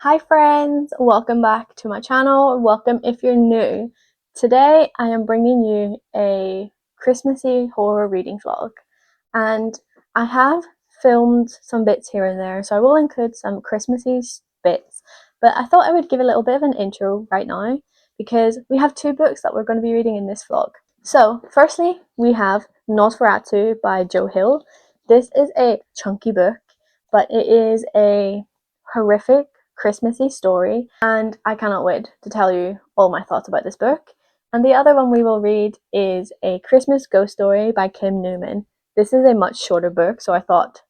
Hi friends, welcome back to my channel. Welcome if you're new. Today I am bringing you a Christmassy horror reading vlog, and I have filmed some bits here and there, so I will include some Christmassy bits, but I thought I would give a little bit of an intro right now because we have two books that we're going to be reading in this vlog. So firstly we have NOS4A2 by Joe Hill. This is a chunky book, but it is a horrific Christmassy story, and I cannot wait to tell you all my thoughts about this book. And the other one we will read is A Christmas Ghost Story by Kim Newman. This is a much shorter book, so I thought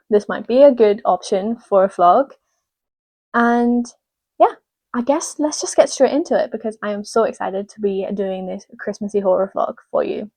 this might be a good option for a vlog. And yeah, I guess let's just get straight into it because I am so excited to be doing this Christmassy horror vlog for you.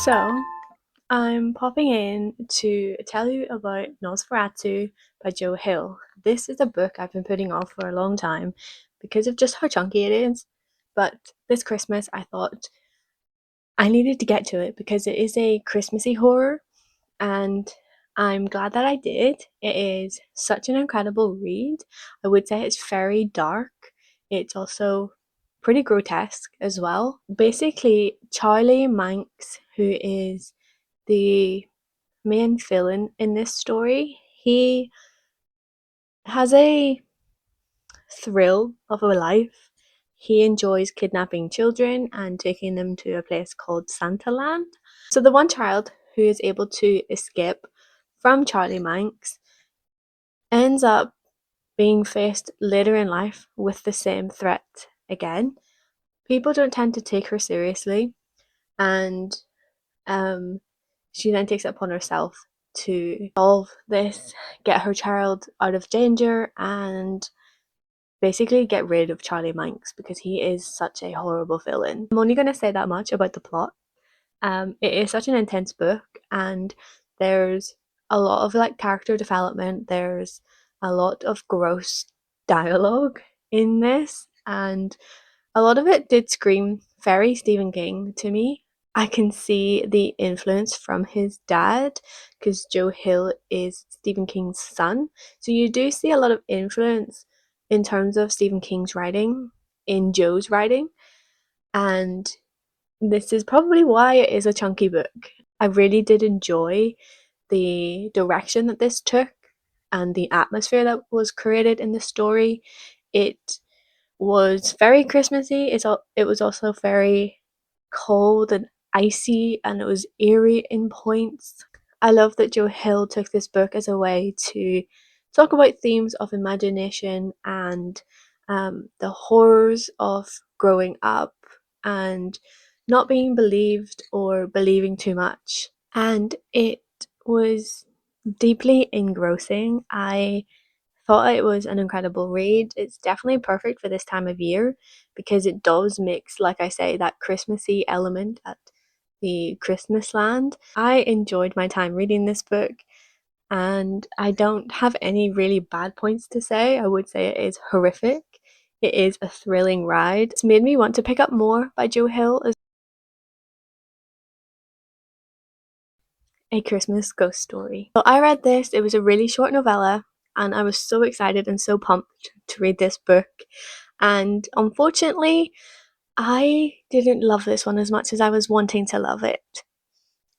So, I'm popping in to tell you about NOS4A2 by Joe Hill. This is a book I've been putting off for a long time because of just how chunky it is. But this Christmas, I thought I needed to get to it because it is a Christmassy horror, and I'm glad that I did. It is such an incredible read. I would say it's very dark. It's also pretty grotesque as well. Basically, Charlie Manx, who is the main villain in this story, he has a thrill of a life. He enjoys kidnapping children and taking them to a place called Santa Land. So the one child who is able to escape from Charlie Manx ends up being faced later in life with the same threat again. People don't tend to take her seriously, and she then takes it upon herself to solve this, get her child out of danger, and basically get rid of Charlie Manx because he is such a horrible villain. I'm only going to say that much about the plot. It is such an intense book, and there's a lot of like character development. There's a lot of gross dialogue in this, and a lot of it did scream very Stephen King to me. I can see the influence from his dad because Joe Hill is Stephen King's son. So you do see a lot of influence in terms of Stephen King's writing in Joe's writing. And this is probably why it is a chunky book. I really did enjoy the direction that this took and the atmosphere that was created in the story. It was very Christmassy. It was also very cold and icy, and it was eerie in points. I love that Joe Hill took this book as a way to talk about themes of imagination and the horrors of growing up and not being believed or believing too much. And it was deeply engrossing. I thought it was an incredible read. It's definitely perfect for this time of year because it does mix, like I say, that Christmassy element at the Christmas land. I enjoyed my time reading this book and I don't have any really bad points to say. I would say it is horrific. It is a thrilling ride. It's made me want to pick up more by Joe Hill as A Christmas Ghost Story. So I read this, it was a really short novella, and I was so excited and so pumped to read this book. And unfortunately, I didn't love this one as much as I was wanting to love it.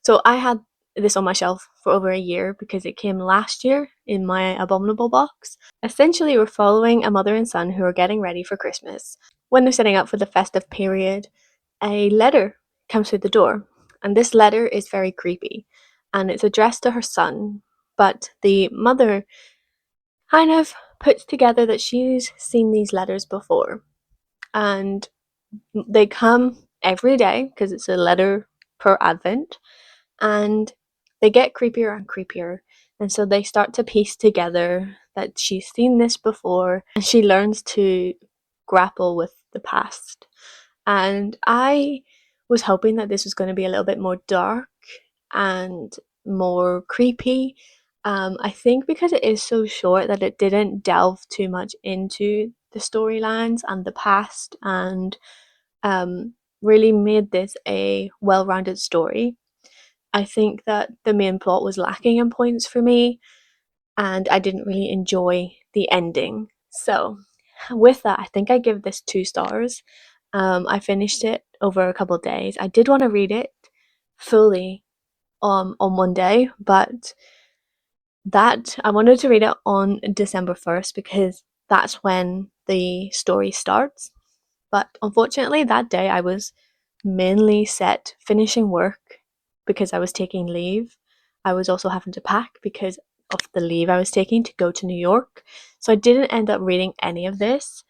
So I had this on my shelf for over a year because it came last year in my Abominable box. Essentially, we're following a mother and son who are getting ready for Christmas. When they're setting up for the festive period, a letter comes through the door, and this letter is very creepy, and it's addressed to her son, but the mother kind of puts together that she's seen these letters before, and they come every day because it's a letter per advent, and they get creepier and creepier. And so they start to piece together that she's seen this before and she learns to grapple with the past. And I was hoping that this was going to be a little bit more dark and more creepy. I think because it is so short that it didn't delve too much into the storylines and the past and really made this a well rounded story. I think that the main plot was lacking in points for me, and I didn't really enjoy the ending. So, with that, I think I give this 2 stars. I finished it over a couple of days. I did want to read it fully on one day, but that I wanted to read it on December 1st because that's when the story starts. But unfortunately, that day I was mainly set finishing work because I was taking leave. I was also having to pack because of the leave I was taking to go to New York. So I didn't end up reading any of this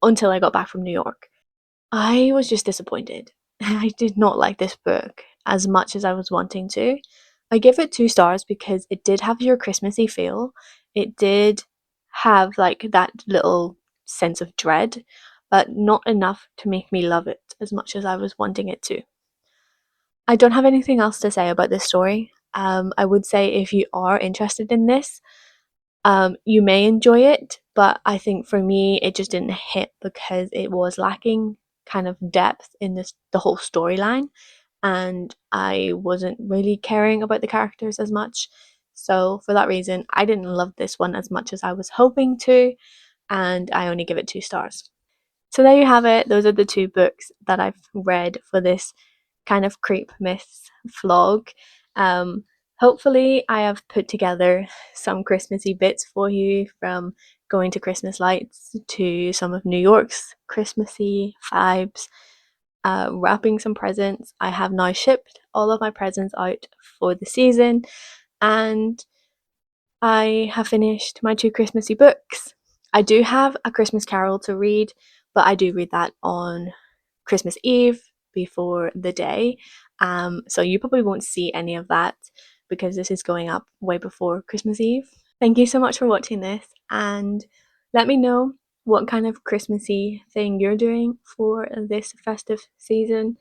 until I got back from New York. I was just disappointed. I did not like this book as much as I was wanting to. I give it 2 stars because it did have your Christmassy feel. It did have like that little sense of dread, but not enough to make me love it as much as I was wanting it to. I don't have anything else to say about this story. I would say if you are interested in this, you may enjoy it, but I think for me it just didn't hit because it was lacking kind of depth in the whole storyline, and I wasn't really caring about the characters as much. So for that reason, I didn't love this one as much as I was hoping to, and I only give it 2 stars. So there you have it. Those are the 2 books that I've read for this kind of Creepmas vlog. Um, Hopefully, I have put together some Christmassy bits for you, from going to Christmas lights to some of New York's Christmassy vibes, wrapping some presents. I have now shipped all of my presents out for the season, and I have finished my 2 Christmassy books. I do have A Christmas Carol to read, but I do read that on Christmas Eve before the day. So you probably won't see any of that because this is going up way before Christmas Eve. Thank you so much for watching this, and let me know what kind of Christmassy thing you're doing for this festive season.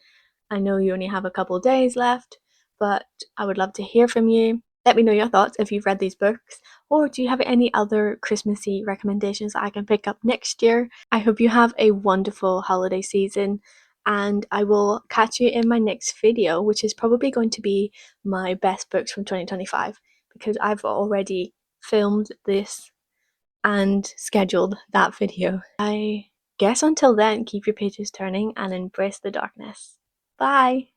I know you only have a couple days left, but I would love to hear from you. Let me know your thoughts if you've read these books, or do you have any other Christmassy recommendations that I can pick up next year? I hope you have a wonderful holiday season, and I will catch you in my next video, which is probably going to be my best books from 2025, because I've already filmed this and scheduled that video. I guess until then, keep your pages turning and embrace the darkness. Bye!